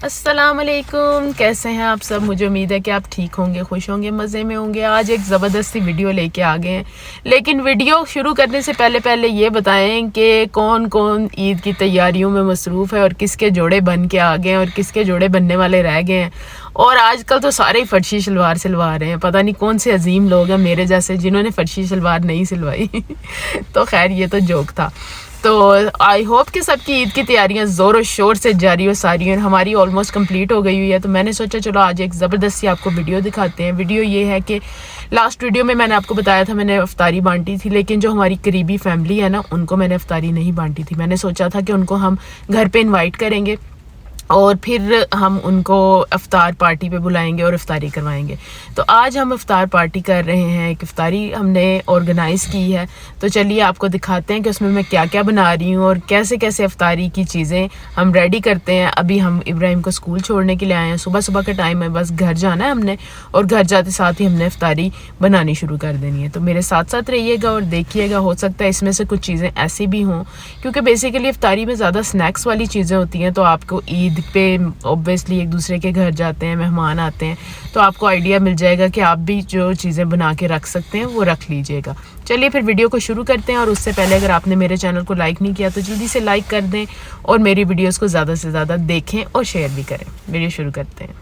अस्सलाम वालेकुम, कैसे हैं आप सब। मुझे उम्मीद है कि आप ठीक होंगे, खुश होंगे, मज़े में होंगे। आज एक ज़बरदस्ती वीडियो लेके आ गए हैं, लेकिन वीडियो शुरू करने से पहले ये बताएं कि कौन कौन ईद की तैयारियों में मसरूफ़ है और किसके जोड़े बन के आ गए हैं और किसके जोड़े बनने वाले रह गए हैं। और आजकल तो सारे ही फर्शी शलवार सिलवा रहे हैं, पता नहीं कौन से अजीम लोग हैं मेरे जैसे जिन्होंने फर्शी शलवार नहीं सिलवाई तो खैर ये तो जोक था। तो आई होप कि सबकी ईद की तैयारियां ज़ोर और शोर से जारी हो सारी, और हमारी ऑलमोस्ट कंप्लीट हो गई हुई है। तो मैंने सोचा चलो आज एक ज़बरदस्ती आपको वीडियो दिखाते हैं। वीडियो ये है कि लास्ट वीडियो में मैंने आपको बताया था मैंने अफ्तारी बांटी थी, लेकिन जो हमारी करीबी फैमिली है ना उनको मैंने अफ्तारी नहीं बांटी थी। मैंने सोचा था कि उनको हम घर पे इन्वाइट करेंगे और फिर हम उनको इफ्तार पार्टी पे बुलाएंगे और इफ्तारी करवाएंगे। तो आज हम इफ्तार पार्टी कर रहे हैं, एक इफ्तारी हमने ऑर्गेनाइज़ की है। तो चलिए आपको दिखाते हैं कि उसमें मैं क्या क्या बना रही हूँ और कैसे कैसे इफ्तारी की चीज़ें हम रेडी करते हैं। अभी हम इब्राहिम को स्कूल छोड़ने के लिए आए हैं, सुबह सुबह का टाइम है, बस घर जाना है हमने और घर जाते साथ ही हमने इफ्तारी बनानी शुरू कर देनी है। तो मेरे साथ साथ रहिएगा और देखिएगा, हो सकता है इसमें से कुछ चीज़ें ऐसी भी हों, क्योंकि बेसिकली इफ्तारी में ज़्यादा स्नैक्स वाली चीज़ें होती हैं। तो आपको ईद पे ऑब्वियसली एक दूसरे के घर जाते हैं, मेहमान आते हैं, तो आपको आइडिया मिल जाएगा कि आप भी जो चीज़ें बना के रख सकते हैं वो रख लीजिएगा। चलिए फिर वीडियो को शुरू करते हैं। और उससे पहले अगर आपने मेरे चैनल को लाइक नहीं किया तो जल्दी से लाइक कर दें और मेरी वीडियोस को ज़्यादा से ज़्यादा देखें और शेयर भी करें। वीडियो शुरू करते हैं।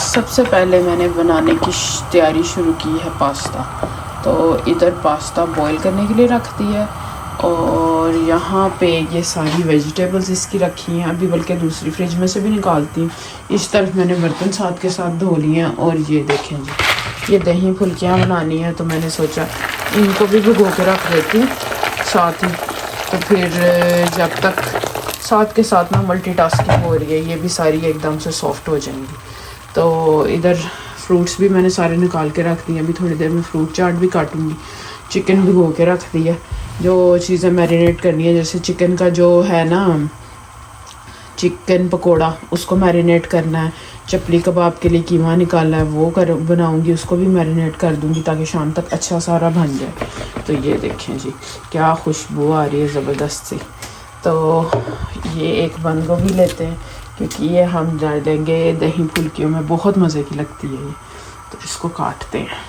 सबसे पहले मैंने बनाने की तैयारी शुरू की है पास्ता। तो इधर पास्ता बॉईल करने के लिए रख दिया है और यहाँ पे ये सारी वेजिटेबल्स इसकी रखी हैं, अभी बल्कि दूसरी फ्रिज में से भी निकालती हूँ। इस तरफ मैंने बर्तन साथ के साथ धो लिए हैं। और ये देखें जी, ये दही फुल्कियाँ बनानी है, तो मैंने सोचा इनको भी भिगो के रख देती हूँ साथ ही। तो फिर जब तक साथ के साथ ना मल्टीटास्किंग हो रही है, ये भी सारी एकदम से सॉफ्ट हो जाएंगी। तो इधर फ्रूट्स भी मैंने सारे निकाल के रख दिए, अभी थोड़ी देर में फ्रूट चाट भी काटूँगी। चिकन भिगो के रख दिया, जो चीज़ें मैरिनेट करनी है, जैसे चिकन का जो है ना चिकन पकोड़ा, उसको मैरिनेट करना है। चपली कबाब के लिए कीमा निकालना है, वो बनाऊंगी, उसको भी मैरिनेट कर दूंगी ताकि शाम तक अच्छा सारा बन जाए। तो ये देखें जी क्या खुशबू आ रही है ज़बरदस्त सी। तो ये एक बंद गोभी लेते हैं क्योंकि ये हम डाल देंगे दही फुल्कियों में, बहुत मज़े की लगती है ये। तो इसको काटते हैं।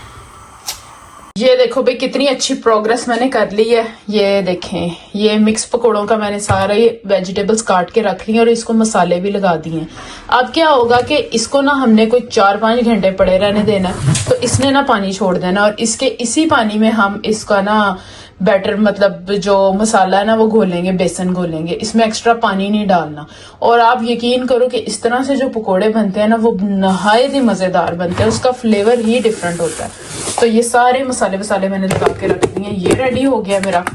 ये देखो भाई कितनी अच्छी प्रोग्रेस मैंने कर ली है। ये देखें, ये मिक्स पकौड़ों का मैंने सारे वेजिटेबल्स काट के रख लिए और इसको मसाले भी लगा दिए। अब क्या होगा कि इसको ना हमने कोई 4-5 घंटे पड़े रहने देना, तो इसने ना पानी छोड़ देना और इसके इसी पानी में हम इसका ना बैटर मतलब जो मसाला है ना वो घोलेंगे, बेसन घोलेंगे, इसमें एक्स्ट्रा पानी नहीं डालना। और आप यकीन करो कि इस तरह से जो पकोड़े बनते हैं ना वो नहायत ही मज़ेदार बनते हैं, उसका फ्लेवर ही डिफरेंट होता है। तो ये सारे मसाले वसाले मैंने लगा के रख दिए, ये रेडी हो गया मेरा।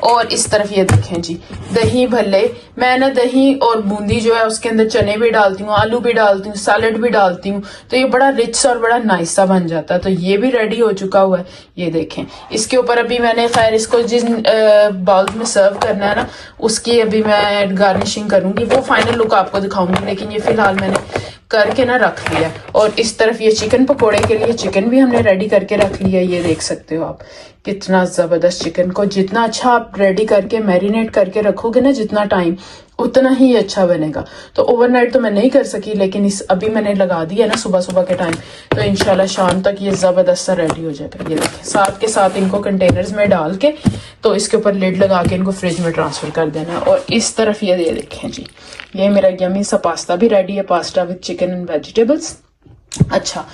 और इस तरफ ये देखें जी दही भल्ले, मैं ना दही और बूंदी जो है उसके अंदर चने भी डालती हूँ, आलू भी डालती हूँ, सैलेड भी डालती हूँ, तो ये बड़ा रिच और बड़ा नाइस सा बन जाता है। तो ये भी रेडी हो चुका हुआ है। ये देखें, इसके ऊपर अभी मैंने खैर इसको जिस बाउल में सर्व करना है ना उसकी अभी मैं गार्निशिंग करूंगी, वो फाइनल लुक आपको दिखाऊंगी, लेकिन ये फिलहाल मैंने करके ना रख लिया। और इस तरफ ये चिकन पकोड़े के लिए चिकन भी हमने रेडी करके रख लिया। ये देख सकते हो आप कितना ज़बरदस्त चिकन को, जितना अच्छा आप रेडी करके मैरिनेट करके रखोगे ना जितना टाइम, उतना ही अच्छा बनेगा। तो ओवरनाइट तो मैं नहीं कर सकी, लेकिन इस अभी मैंने लगा दिया ना सुबह सुबह के टाइम, तो इंशाल्लाह शाम तक ये ज़बरदस्त सा रेडी हो जाएगा। ये देखें, साथ के साथ इनको कंटेनर्स में डाल के तो इसके ऊपर लिड लगा के इनको फ्रिज में ट्रांसफ़र कर देना। और इस तरफ ये देखें जी, ये मेरा यम्मी सा पास्ता भी रेडी है, pasta with chicken and vegetables. अच्छा,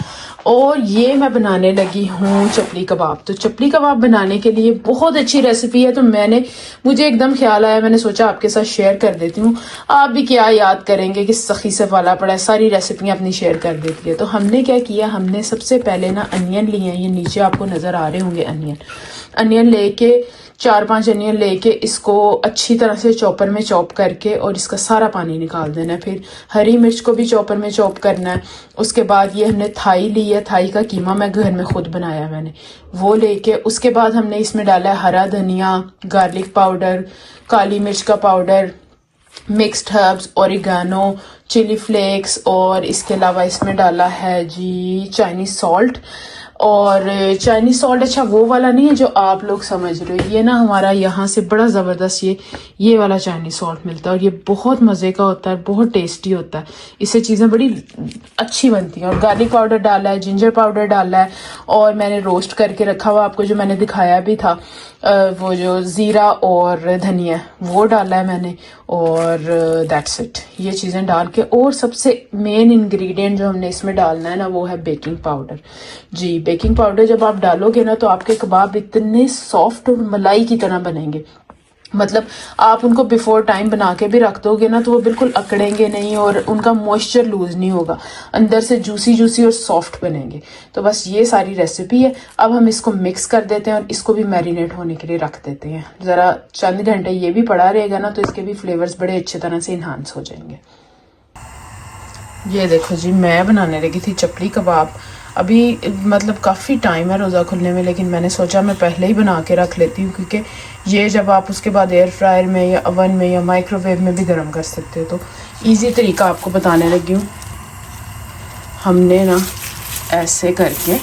और ये मैं बनाने लगी हूँ चपली कबाब। तो चपली कबाब बनाने के लिए बहुत अच्छी रेसिपी है, तो मुझे एकदम ख्याल आया, मैंने सोचा आपके साथ शेयर कर देती हूँ। आप भी क्या याद करेंगे कि सखी से वाला पड़ा है, सारी रेसिपियाँ अपनी शेयर कर देती है। तो हमने क्या किया, हमने सबसे पहले ना अनियन लिए हैं, ये नीचे आपको नज़र आ रहे होंगे अनियन लेके 4-5 अनियन लेके इसको अच्छी तरह से चॉपर में चॉप करके और इसका सारा पानी निकाल देना है। फिर हरी मिर्च को भी चॉपर में चॉप करना है। उसके बाद ये हमने थाई ली है, थाई का कीमा मैं घर में खुद बनाया मैंने, वो लेके उसके बाद हमने इसमें डाला है हरा धनिया, गार्लिक पाउडर, काली मिर्च का powder, mixed herbs, oregano, chilli flakes, और इसके अलावा इसमें डाला है जी चाइनीज सॉल्ट। और चाइनीज सॉल्ट अच्छा वो वाला नहीं है जो आप लोग समझ रहे हो, ये ना हमारा यहाँ से बड़ा ज़बरदस्त ये वाला चाइनीज सॉल्ट मिलता है और ये बहुत मज़े का होता है, बहुत टेस्टी होता है। इससे चीज़ें बड़ी अच्छी बनती हैं। और गार्लिक पाउडर डाला है, जिंजर पाउडर डाला है और मैंने रोस्ट करके रखा हुआ आपको जो मैंने दिखाया भी था, वो जो ज़ीरा और धनिया वो डाला है मैंने, और दैट्स इट। ये चीज़ें डाल के, और सबसे मेन इंग्रेडिएंट जो हमने इसमें डालना है ना वो है बेकिंग पाउडर। जी, बेकिंग पाउडर जब आप डालोगे ना तो आपके कबाब इतने सॉफ्ट और मलाई की तरह बनेंगे, मतलब आप उनको बिफोर टाइम बना के भी रख दोगे ना तो वो बिल्कुल अकड़ेंगे नहीं और उनका मॉइस्चर लूज नहीं होगा, अंदर से जूसी जूसी और सॉफ्ट बनेंगे। तो बस ये सारी रेसिपी है। अब हम इसको मिक्स कर देते हैं और इसको भी मैरिनेट होने के लिए रख देते हैं। ज़रा चंद घंटे ये भी पड़ा रहेगा ना तो इसके भी फ्लेवर्स बड़े अच्छे तरह से इन्हांस हो जाएंगे। ये देखो जी, मैं बनाने लगी थी चपली कबाब। अभी मतलब काफ़ी टाइम है रोज़ा खुलने में, लेकिन मैंने सोचा मैं पहले ही बना के रख लेती हूँ, क्योंकि ये जब आप उसके बाद एयर फ्रायर में या ओवन में या माइक्रोवेव में भी गर्म कर सकते हो। तो इजी तरीका आपको बताने लगी हूँ। हमने ना ऐसे करके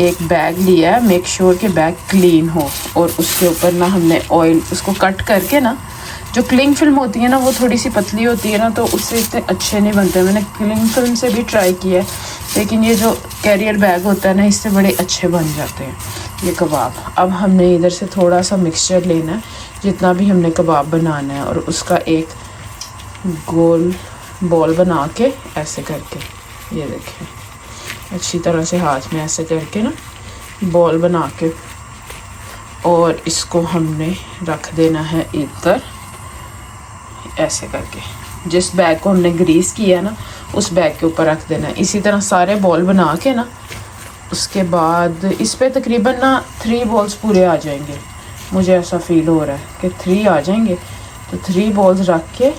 एक बैग लिया है, मेक श्योर कि बैग क्लीन हो, और उसके ऊपर ना हमने ऑयल उसको कट करके ना, जो क्लिंग फिल्म होती है ना वो थोड़ी सी पतली होती है ना तो उससे इतने अच्छे नहीं बनते। मैंने क्लिंग फिल्म से भी ट्राई किया है, लेकिन ये जो कैरियर बैग होता है ना इससे बड़े अच्छे बन जाते हैं ये कबाब। अब हमने इधर से थोड़ा सा मिक्सचर लेना है जितना भी हमने कबाब बनाना है, और उसका एक गोल बॉल बना के ऐसे करके, ये देखें अच्छी तरह से हाथ में ऐसे करके ना बॉल बना के, और इसको हमने रख देना है इधर ऐसे करके। जिस बैग को हमने ग्रीस किया ना उस बैग के ऊपर रख देना है। इसी तरह सारे बॉल बना के ना, उसके बाद इस पे तकरीबन ना 3 बॉल्स पूरे आ जाएंगे, मुझे ऐसा फील हो रहा है कि 3 आ जाएंगे। तो 3 बॉल्स रख के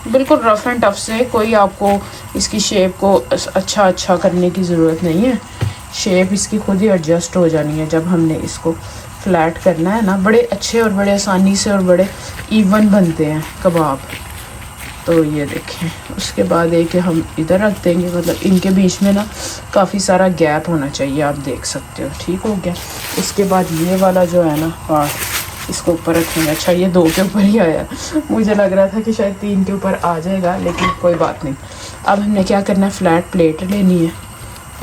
बिल्कुल रफ़ एंड टफ से, कोई आपको इसकी शेप को अच्छा करने की ज़रूरत नहीं है, शेप इसकी खुद ही एडजस्ट हो जानी है। जब हमने इसको फ्लैट करना है ना, बड़े अच्छे और बड़े आसानी से और बड़े इवन बनते हैं कबाब। तो ये देखें, उसके बाद एक हम इधर रख देंगे, मतलब इनके बीच में ना काफ़ी सारा गैप होना चाहिए, आप देख सकते हो। ठीक हो गया। उसके बाद ये वाला जो है ना पार्ट, इसको ऊपर रखेंगे। अच्छा, ये 2 के ऊपर ही आया, मुझे लग रहा था कि शायद 3 के ऊपर आ जाएगा, लेकिन कोई बात नहीं। अब हमने क्या करना है, फ्लैट प्लेट लेनी है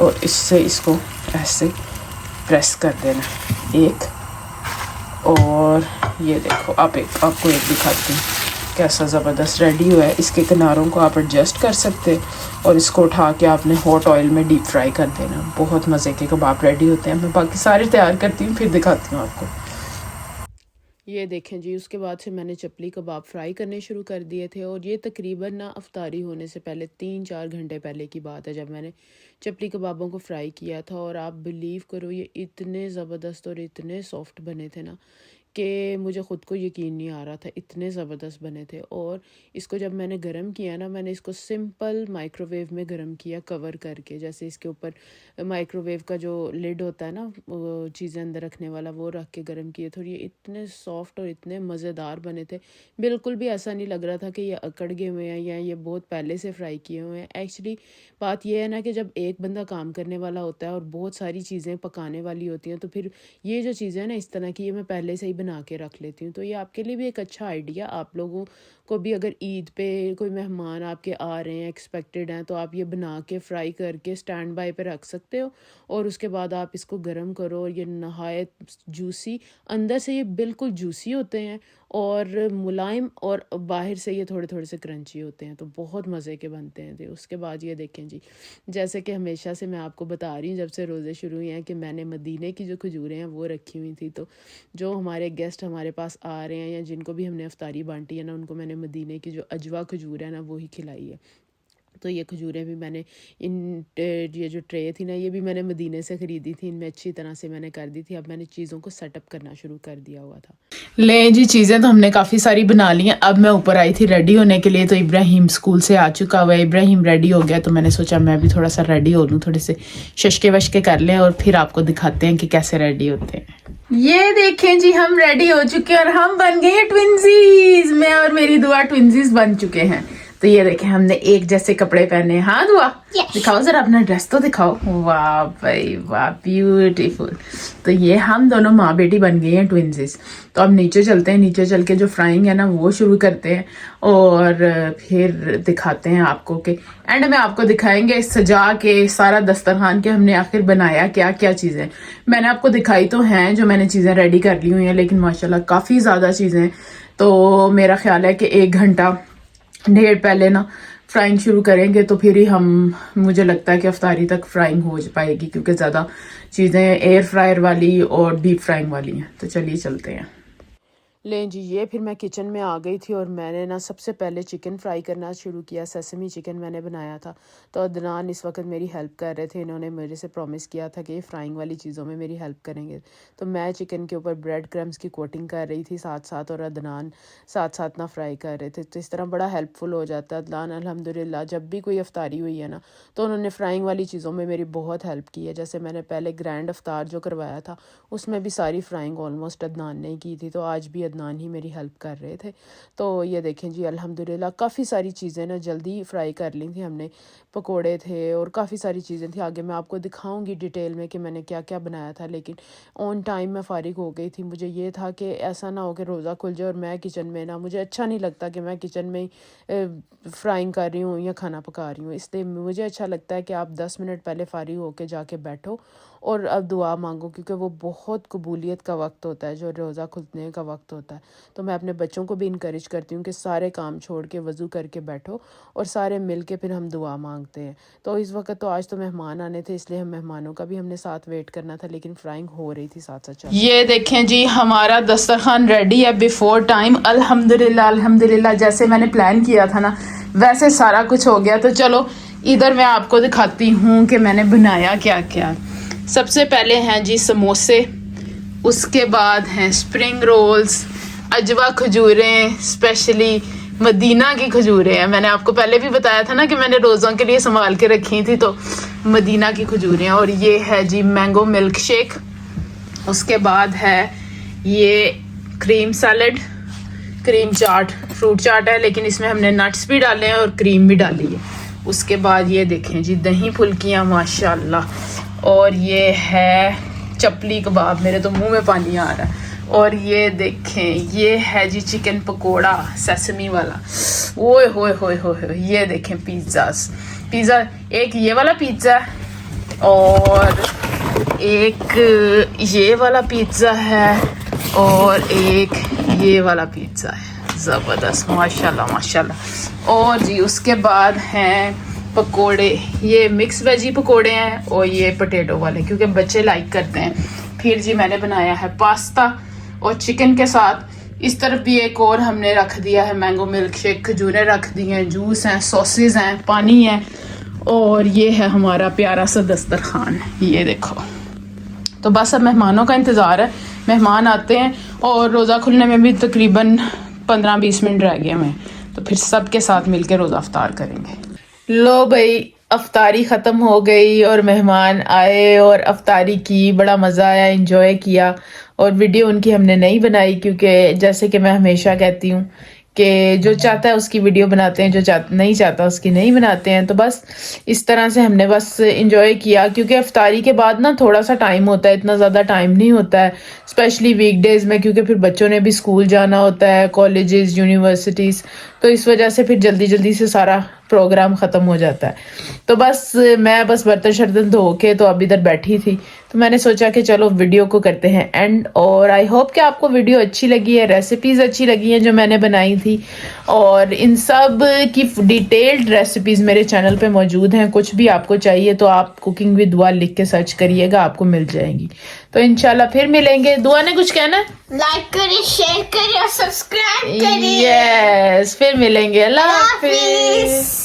और इससे इसको ऐसे प्रेस कर देना एक, और ये देखो आपको एक दिखाती हूँ कैसा ज़बरदस्त रेडी हुआ है। इसके किनारों को आप एडजस्ट कर सकते हैं और इसको उठा के आपने हॉट ऑयल में डीप फ्राई कर देना। बहुत मज़े के कबाब रेडी होते हैं। मैं बाकी सारे तैयार करती हूँ फिर दिखाती हूँ आपको। ये देखें जी, उसके बाद से मैंने चपली कबाब फ्राई करने शुरू कर दिए थे, और ये तकरीबन ना अफ्तारी होने से पहले 3-4 घंटे पहले की बात है जब मैंने चपली कबाबों को फ्राई किया था। और आप बिलीव करो ये इतने ज़बरदस्त और इतने सॉफ्ट बने थे ना कि मुझे ख़ुद को यकीन नहीं आ रहा था, इतने ज़बरदस्त बने थे। और इसको जब मैंने गरम किया ना, मैंने इसको सिंपल माइक्रोवेव में गरम किया कवर करके, जैसे इसके ऊपर माइक्रोवेव का जो लिड होता है ना, वो चीज़ें अंदर रखने वाला, वो रख के गरम किए थे। और ये इतने सॉफ्ट और इतने मज़ेदार बने थे, बिल्कुल भी ऐसा नहीं लग रहा था कि ये अकड़ गए हुए हैं या ये बहुत पहले से फ्राई किए हुए हैं। एक्चुअली बात यह है ना कि जब एक बंदा काम करने वाला होता है और बहुत सारी चीज़ें पकाने वाली होती हैं, तो फिर ये जो चीज़ें हैं ना इस तरह की, ये मैं पहले से ही बना के रख लेती हूँ। तो ये आपके लिए भी एक अच्छा आइडिया, आप लोगों को भी अगर ईद पे कोई मेहमान आपके आ रहे हैं, एक्सपेक्टेड हैं, तो आप ये बना के फ्राई करके स्टैंड बाय पे रख सकते हो। और उसके बाद आप इसको गर्म करो और ये नहायत जूसी, अंदर से ये बिल्कुल जूसी होते हैं और मुलायम, और बाहर से ये थोड़े थोड़े से क्रंची होते हैं। तो बहुत मज़े के बनते हैं। तो उसके बाद ये देखें जी, जैसे कि हमेशा से मैं आपको बता रही हूँ जब से रोज़े शुरू हुए हैं कि मैंने मदीने की जो खजूरें हैं वो रखी हुई थी। तो जो हमारे गेस्ट हमारे पास आ रहे हैं या जिनको भी हमने अफ्तारी बांटी है ना, उनको मैंने मदीने की जो अजवा खजूर है ना वो ही खिलाई है। तो ये खजूरें भी मैंने ये जो ट्रे थी ना, ये भी मैंने मदीने से ख़रीदी थी। इनमें अच्छी तरह से मैंने कर दी थी। अब मैंने चीज़ों को सेटअप करना शुरू कर दिया हुआ था। ले जी, चीज़ें तो हमने काफ़ी सारी बना ली हैं। अब मैं ऊपर आई थी रेडी होने के लिए, तो इब्राहिम स्कूल से आ चुका हुआ है। इब्राहिम रेडी हो गया, तो मैंने सोचा मैं भी थोड़ा सा रेडी हो लूँ, थोड़े से शशके वशके कर लें और फिर आपको दिखाते हैं कि कैसे रेडी होते हैं। ये देखें जी, हम रेडी हो चुके हैं और हम बन गए ट्विंसीज। मैं और मेरी दुआ ट्विंसीज बन चुके हैं। तो ये देखें हमने एक जैसे कपड़े पहने। हाँ दुआ, दिखाओ जरा अपना ड्रेस तो दिखाओ। वाह भाई वाह, ब्यूटीफुल। तो ये हम दोनों माँ बेटी बन गए हैं, ट्विंसिस। तो अब नीचे चलते हैं, नीचे चल के जो फ्राइंग है ना वो शुरू करते हैं और फिर दिखाते हैं आपको कि एंड में आपको दिखाएंगे सजा के सारा दस्तरखान के हमने आखिर बनाया क्या क्या चीज़ें। मैंने आपको दिखाई तो हैं जो मैंने चीज़ें रेडी कर ली हुई हैं, लेकिन माशाल्लाह काफ़ी ज़्यादा चीज़ें। तो मेरा ख्याल है कि 1 घंटा डेढ़ पहले ना फ्राइंग शुरू करेंगे तो फिर ही हम, मुझे लगता है कि अफ्तारी तक फ्राइंग हो पाएगी, क्योंकि ज़्यादा चीज़ें एयर फ्रायर वाली और डीप फ्राइंग वाली हैं। तो चलिए चलते हैं। लें जी, ये फिर मैं किचन में आ गई थी और मैंने ना सबसे पहले चिकन फ्राई करना शुरू किया। सेसमी चिकन मैंने बनाया था। तो अदनान इस वक्त मेरी हेल्प कर रहे थे। इन्होंने मेरे से प्रॉमिस किया था कि ये फ्राइंग वाली चीज़ों में मेरी हेल्प करेंगे। तो मैं चिकन के ऊपर ब्रेड क्रम्स की कोटिंग कर रही थी साथ साथ, और अदनान साथ साथ ना फ्राई कर रहे थे। तो इस तरह बड़ा हेल्पफुल हो जाता है। अदनान अल्हम्दुलिल्लाह जब भी कोई अफ्तारी हुई है ना तो उन्होंने फ्राइंग वाली चीज़ों में मेरी बहुत हेल्प की है। जैसे मैंने पहले ग्रैंड अफ्तार जो करवाया था उसमें भी सारी फ्राइंग ऑलमोस्ट अदनान ने की थी। तो आज भी अदनान ही मेरी हेल्प कर रहे थे। तो ये देखें जी, अल्हम्दुलिल्लाह काफ़ी सारी चीज़ें ना जल्दी फ्राई कर ली थी हमने। पकोड़े थे और काफ़ी सारी चीज़ें थी। आगे मैं आपको दिखाऊंगी डिटेल में कि मैंने क्या क्या बनाया था, लेकिन ऑन टाइम मैं फ़ारिग हो गई थी। मुझे ये था कि ऐसा ना हो कि रोज़ा खुल जाए और मैं किचन में ना, मुझे अच्छा नहीं लगता कि मैं किचन में फ्राइंग कर रही हूँ या खाना पका रही हूँ। इसलिए मुझे अच्छा लगता है कि आप 10 मिनट पहले फ़ारिग होके जाके बैठो और अब दुआ मांगो, क्योंकि वो बहुत कबूलियत का वक्त होता है, जो रोज़ा खुलने का वक्त होता है। तो मैं अपने बच्चों को भी इनकरेज करती हूँ कि सारे काम छोड़ के वज़ू करके बैठो और सारे मिल के फिर हम दुआ मांगते हैं। तो इस वक्त तो आज तो मेहमान आने थे, इसलिए हम मेहमानों का भी हमने साथ वेट करना था, लेकिन फ्राइंग हो रही थी साथ साथ। ये देखें जी, हमारा दस्तरखान रेडी है बिफोर टाइम। अल्हम्दुलिल्लाह अल्हम्दुलिल्लाह, जैसे मैंने प्लान किया था ना वैसे सारा कुछ हो गया। तो चलो इधर मैं आपको दिखाती हूँ कि मैंने बनाया क्या क्या। सबसे पहले हैं जी समोसे, उसके बाद हैं स्प्रिंग रोल्स, अजवा खजूरें, स्पेशली मदीना की खजूरें हैं। मैंने आपको पहले भी बताया था ना कि मैंने रोज़ों के लिए संभाल के रखी थी, तो मदीना की खजूरें। और ये है जी मैंगो मिल्क शेक। उसके बाद है ये क्रीम सैलड, क्रीम चाट, फ्रूट चाट है, लेकिन इसमें हमने नट्स भी डाले हैं और क्रीम भी डाली है। उसके बाद ये देखें जी दही फुल्कियाँ माशाल्लाह। और ये है चपली कबाब, मेरे तो मुंह में पानी आ रहा है। और ये देखें ये है जी चिकन पकोड़ा सेसमी वाला। ओए होए होए होए, ये देखें पिज़्ज़ा, एक ये वाला पिज़्ज़ा और एक ये वाला पिज़्ज़ा है और एक ये वाला पिज़्ज़ा है। ज़बरदस्त माशाल्लाह माशाल्लाह। और जी उसके बाद हैं पकोड़े, ये मिक्स वेजी पकोड़े हैं और ये पोटैटो वाले, क्योंकि बच्चे लाइक करते हैं। फिर जी मैंने बनाया है पास्ता और चिकन के साथ। इस तरफ भी एक और हमने रख दिया है मैंगो मिल्क शेक, खजूरें रख दी हैं, जूस हैं, सॉसेज हैं, पानी है। और ये है हमारा प्यारा सा दस्तरखान, ये देखो। तो बस अब मेहमानों का इंतज़ार है, मेहमान आते हैं और रोज़ा खुलने में भी तकरीबन 15-20 मिनट रह गए हमें। तो फिर सब के साथ मिलकर रोज़ा अफ्तार करेंगे। लो भाई, अफ्तारी ख़त्म हो गई और मेहमान आए और अफ्तारी की, बड़ा मज़ा आया, एंजॉय किया। और वीडियो उनकी हमने नहीं बनाई, क्योंकि जैसे कि मैं हमेशा कहती हूँ कि जो चाहता है उसकी वीडियो बनाते हैं, जो नहीं चाहता उसकी नहीं बनाते हैं। तो बस इस तरह से हमने बस इंजॉय किया, क्योंकि अफ्तारी के बाद ना थोड़ा सा टाइम होता है, इतना ज़्यादा टाइम नहीं होता है, स्पेशली वीकडेज़ में, क्योंकि फिर बच्चों ने भी स्कूल जाना होता है, कॉलेजेस, यूनिवर्सिटीज़। तो इस वजह से फिर जल्दी जल्दी से सारा प्रोग्राम ख़त्म हो जाता है। तो बस मैं बर्तन शर्तन धो के तो अब इधर बैठी थी, तो मैंने सोचा कि चलो वीडियो को करते हैं एंड। और आई होप कि आपको वीडियो अच्छी लगी है, रेसिपीज़ अच्छी लगी हैं जो मैंने बनाई थी। और इन सब की डिटेल्ड रेसिपीज़ मेरे चैनल पे मौजूद हैं। कुछ भी आपको चाहिए तो आप कुकिंग विद दुआ लिख के सर्च करिएगा, आपको मिल जाएंगी। तो इंशाल्लाह फिर मिलेंगे। दुआ ने कुछ कहना है? लाइक करिए, शेयर करिए और सब्सक्राइब करिए। यस, फिर मिलेंगे। अल्लाह हाफिज़।